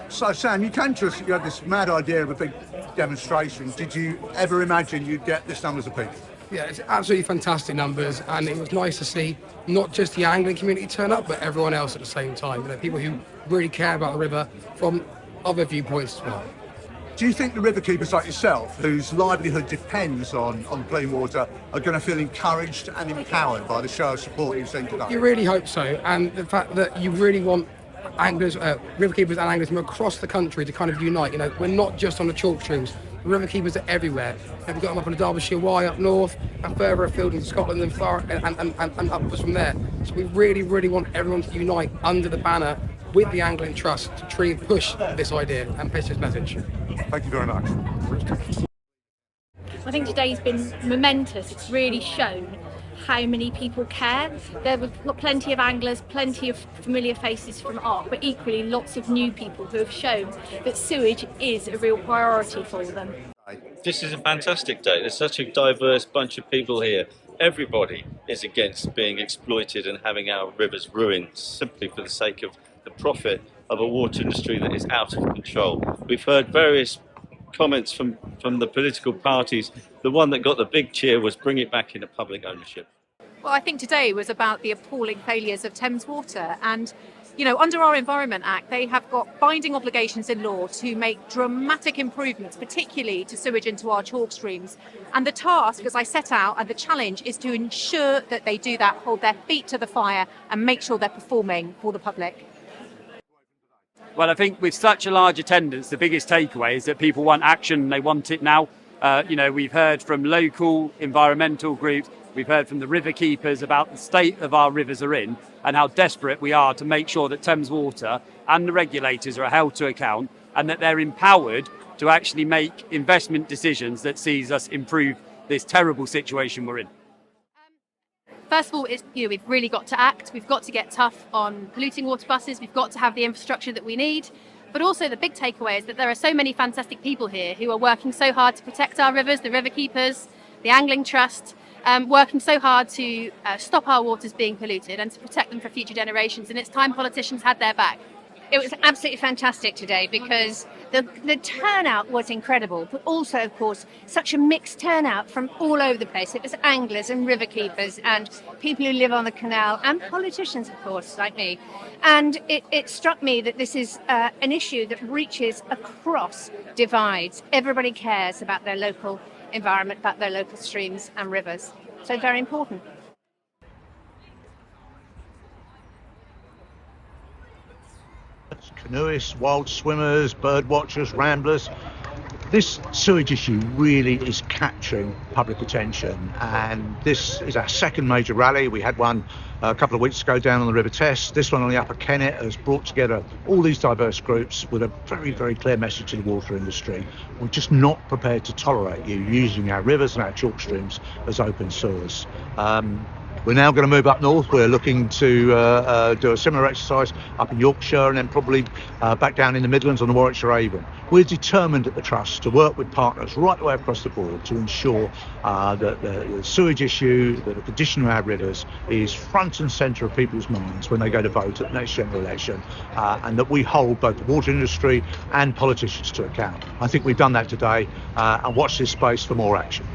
So Sam, you had this mad idea of a big demonstration. Did you ever imagine you'd get this numbers of people? Yeah, it's absolutely fantastic numbers, and it was nice to see not just the angling community turn up, but everyone else at the same time. People who really care about the river from other viewpoints as well. Do you think the riverkeepers like yourself, whose livelihood depends on clean water, are going to feel encouraged and empowered by the show of support you've seen today? You really hope so, and the fact that you really want anglers, riverkeepers and anglers from across the country to kind of unite. We're not just on the chalk streams. The riverkeepers are everywhere. We've got them up on the Derbyshire Wye up north, and further afield in Scotland and far and upwards from there. So we really, really want everyone to unite under the banner with the Angling Trust to try and push this idea and push this message. Thank you very much. I think today's been momentous. It's really shown how many people care. There were plenty of anglers, plenty of familiar faces from ARC, but equally lots of new people who have shown that sewage is a real priority for them. This is a fantastic day. There's such a diverse bunch of people here. Everybody is against being exploited and having our rivers ruined simply for the sake of the profit of a water industry that is out of control. We've heard various comments from the political parties. The one that got the big cheer was bring it back into public ownership. Well, I think today was about the appalling failures of Thames Water, and under our Environment Act, they have got binding obligations in law to make dramatic improvements, particularly to sewage into our chalk streams. And the task, as I set out, and the challenge is to ensure that they do that, hold their feet to the fire and make sure they're performing for the public. Well, I think with such a large attendance, the biggest takeaway is that people want action and they want it now. We've heard from local environmental groups, we've heard from the Riverkeepers about the state of our rivers are in and how desperate we are to make sure that Thames Water and the regulators are held to account and that they're empowered to actually make investment decisions that sees us improve this terrible situation we're in. First of all, we've really got to act. We've got to get tough on polluting water buses. We've got to have the infrastructure that we need. But also the big takeaway is that there are so many fantastic people here who are working so hard to protect our rivers, the Riverkeepers, the Angling Trust, working so hard to stop our waters being polluted and to protect them for future generations. And it's time politicians had their back. It was absolutely fantastic today because the turnout was incredible, but also, of course, such a mixed turnout from all over the place. It was anglers and riverkeepers and people who live on the canal and politicians, of course, like me. And it struck me that this is an issue that reaches across divides. Everybody cares about their local environment, about their local streams and rivers. So very important. Canoeists, wild swimmers, bird watchers, ramblers. This sewage issue really is capturing public attention, and this is our second major rally. We had one a couple of weeks ago down on the River Test. This one on the Upper Kennet has brought together all these diverse groups with a very, very clear message to the water industry. We're just not prepared to tolerate you using our rivers and our chalk streams as open sewers. We're now going to move up north. We're looking to do a similar exercise up in Yorkshire and then probably back down in the Midlands on the Warwickshire Avon. We're determined at the Trust to work with partners right the way across the board to ensure that the sewage issue, that the condition of our rivers is front and centre of people's minds when they go to vote at the next general election, and that we hold both the water industry and politicians to account. I think we've done that today, and watch this space for more action.